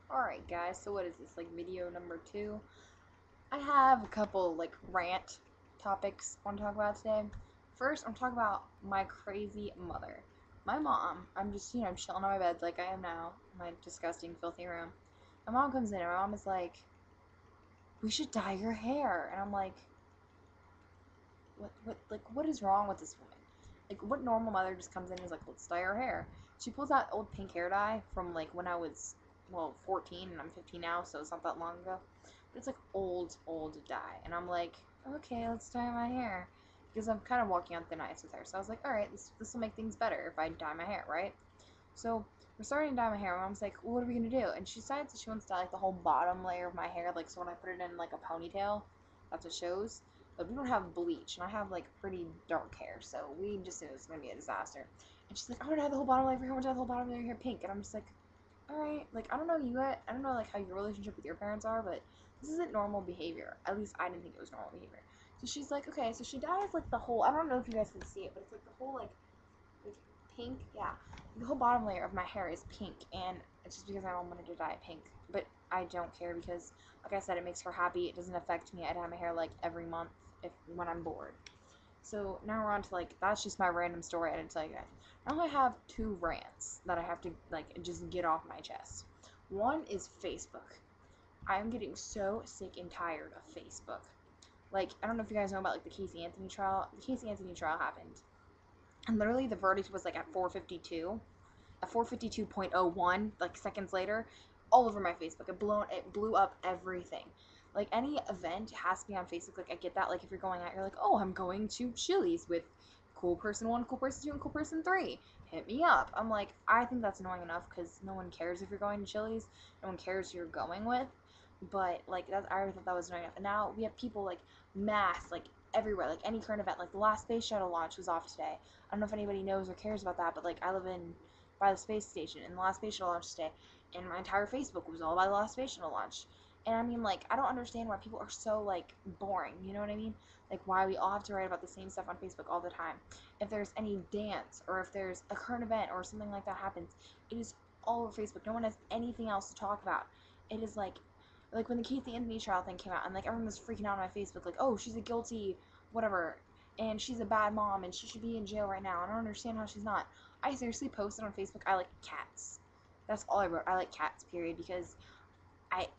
Alright guys, so what is this, like video number 2? I have a couple like rant topics I want to talk about today. First, I'm talking about my crazy mother. My mom, I'm just, I'm chilling on my bed like I am now, in my disgusting, filthy room. My mom comes in and my mom is like, we should dye your hair. And I'm like, what is wrong with this woman? Like, what normal mother just comes in and is like, let's dye her hair? She pulls out old pink hair dye from like when I was, 14 and I'm 15 now, so it's not that long ago. But it's like old dye. And I'm like, okay, let's dye my hair. Because I'm kind of walking on thin ice with her. So I was like, alright, this will make things better if I dye my hair, right? So we're starting to dye my hair. My mom's like, well, what are we gonna do? And she decides that she wants to dye like the whole bottom layer of my hair, like so when I put it in like a ponytail, that's what shows. But we don't have bleach, and I have like pretty dark hair, so we just knew it was gonna be a disaster. And she's like, I want to dye the whole bottom layer of your hair. I want to dye the whole bottom layer of your hair pink. And I'm just like, all right, like I don't know you, I don't know like how your relationship with your parents are, but this isn't normal behavior. At least I didn't think it was normal behavior. So she's like, okay, so she dyes like the whole. I don't know if you guys can see it, but it's like the whole like pink, yeah. The whole bottom layer of my hair is pink, and it's just because I don't wanted to dye it pink. But I don't care because, like I said, it makes her happy. It doesn't affect me. I dye my hair like every month when I'm bored. So now we're on to like that's just my random story I didn't tell you guys. Now I have two rants that I have to like just get off my chest. One is Facebook. I'm getting so sick and tired of Facebook. Like I don't know if you guys know about like the Casey Anthony trial. The Casey Anthony trial happened, and literally the verdict was like at 4:52, at 4:52.01, like seconds later, all over my Facebook. It blew up everything. Like any event has to be on Facebook. Like I get that. Like if you're going out, you're like, oh, I'm going to Chili's with cool person 1, cool person 2, and cool person 3. Hit me up. I'm like, I think that's annoying enough because no one cares if you're going to Chili's. No one cares who you're going with. But like that's, I already thought that was annoying enough. And now we have people like mass like everywhere, like any current event. Like the last space shuttle launch was off today. I don't know if anybody knows or cares about that, but like I live in by the space station, and the last space shuttle launch today, and my entire Facebook was all about the last space shuttle launch. And I mean, like, I don't understand why people are so like boring. You know what I mean? Like, why we all have to write about the same stuff on Facebook all the time. If there's any dance or if there's a current event or something like that happens, it is all over Facebook. No one has anything else to talk about. It is like when the Casey Anthony trial thing came out, and like everyone was freaking out on my Facebook, like, oh, she's a guilty whatever, and she's a bad mom, and she should be in jail right now. I don't understand how she's not. I seriously posted on Facebook, I like cats. That's all I wrote. I like cats, period, because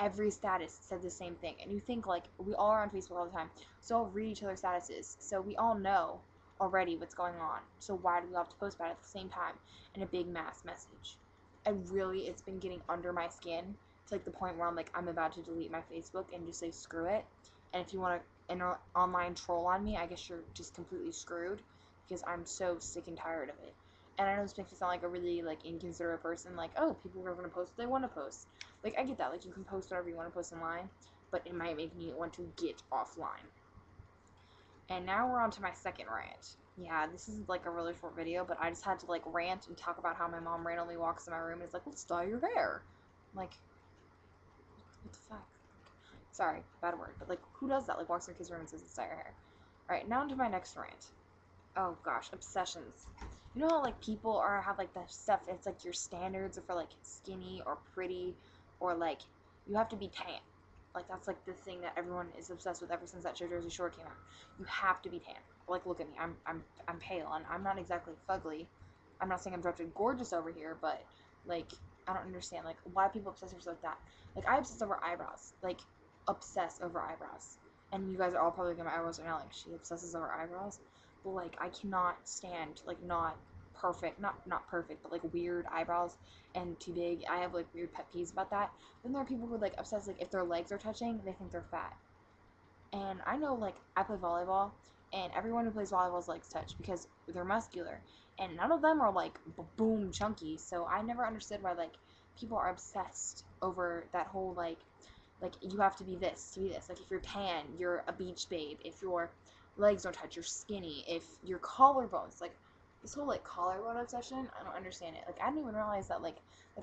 every status said the same thing. And you think like we all are on Facebook all the time, so I'll read each other's statuses, so we all know already what's going on. So why do we have to post about it at the same time in a big mass message? And really, it's been getting under my skin to like the point where I'm like, I'm about to delete my Facebook and just say screw it. And if you want to online troll on me, I guess you're just completely screwed because I'm so sick and tired of it. And I know this makes me sound like a really like inconsiderate person, like, oh, people are gonna post what they want to post. Like I get that, like you can post whatever you want to post online, but it might make me want to get offline. And now we're on to my second rant. Yeah, this is like a really short video, but I just had to like rant and talk about how my mom randomly walks in my room and is like, let's dye your hair. I'm like, what the fuck? Sorry, bad word, but like, who does that? Like, walks in a kid's room and says, let's dye your hair. Alright, now on to my next rant. Oh gosh, obsessions. You know how like people are have like the stuff, it's like your standards are for like skinny or pretty, or like you have to be tan. Like that's like the thing that everyone is obsessed with ever since that Jersey Shore came out. You have to be tan. Like look at me, I'm pale and I'm not exactly fugly. I'm not saying I'm dressed gorgeous over here, but like I don't understand like why people obsess over stuff like that. Like I obsess over eyebrows. Like obsess over eyebrows. And you guys are all probably looking at my eyebrows right now like she obsesses over eyebrows. But like I cannot stand like not perfect, not perfect, but like weird eyebrows and too big. I have like weird pet peeves about that. Then there are people who are like obsessed, like if their legs are touching, they think they're fat. And I know like I play volleyball, and everyone who plays volleyball's legs touch because they're muscular, and none of them are like boom chunky. So I never understood why like people are obsessed over that whole like you have to be this to be this. Like if you're tan, you're a beach babe. If your legs don't touch, you're skinny. If your collarbones, like this whole like collarbone obsession, I don't understand it. Like I didn't even realize that like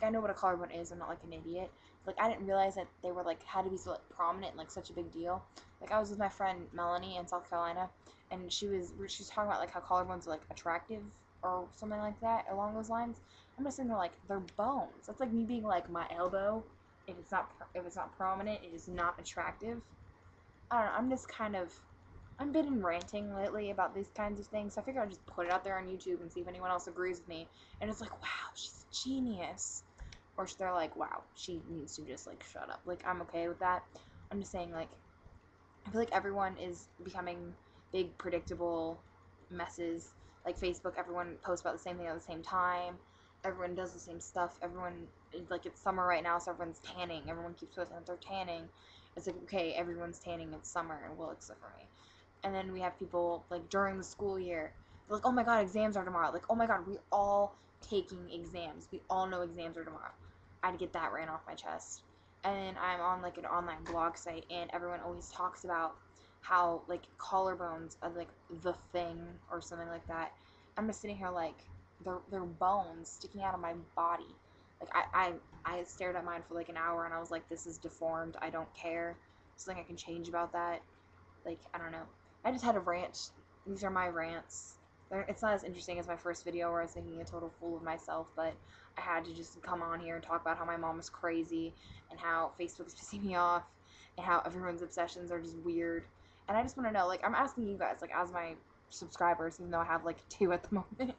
I know what a collarbone is. I'm not like an idiot. Like I didn't realize that they were like had to be so like prominent and like such a big deal. Like I was with my friend Melanie in South Carolina, and she was talking about like how collarbones are like attractive or something like that along those lines. I'm just sitting there like they're bones. That's like me being like my elbow if it's not prominent, it is not attractive. I don't know. I'm just kind of I'm been ranting lately about these kinds of things. So I figured I'd just put it out there on YouTube and see if anyone else agrees with me. And it's like, wow, she's a genius. Or they're like, wow, she needs to just like shut up. Like, I'm okay with that. I'm just saying, like, I feel like everyone is becoming big, predictable messes. Like Facebook, everyone posts about the same thing at the same time. Everyone does the same stuff. Everyone, like, it's summer right now, so everyone's tanning. Everyone keeps posting that they're tanning. It's like, okay, everyone's tanning. It's summer, well, except for me. And then we have people, like, during the school year, they're like, oh my god, exams are tomorrow. Like, oh my god, we're all taking exams. We all know exams are tomorrow. I had to get that ran off my chest. And then I'm on, like, an online blog site, and everyone always talks about how, like, collarbones are, like, the thing or something like that. I'm just sitting here, like, they're bones sticking out of my body. Like, I stared at mine for, like, an hour, and I was like, this is deformed. I don't care. Something I can change about that. Like, I don't know. I just had a rant. These are my rants. It's not as interesting as my first video where I was making a total fool of myself, but I had to just come on here and talk about how my mom is crazy and how Facebook is pissing me off and how everyone's obsessions are just weird. And I just want to know, like, I'm asking you guys, like, as my subscribers, even though I have, like, 2 at the moment,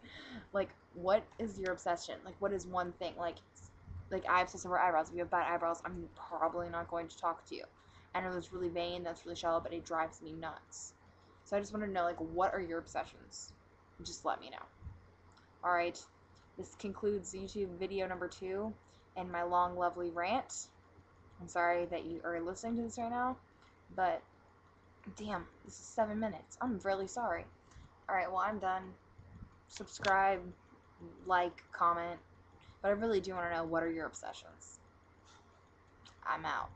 like, what is your obsession? Like, what is one thing? Like I obsess over eyebrows. If you have bad eyebrows, I'm probably not going to talk to you. I know that's really vain, that's really shallow, but it drives me nuts. So I just want to know, like, what are your obsessions? Just let me know. Alright, this concludes YouTube video number 2 and my long, lovely rant. I'm sorry that you are listening to this right now, but damn, this is 7 minutes. I'm really sorry. Alright, well, I'm done. Subscribe, like, comment, but I really do want to know, what are your obsessions? I'm out.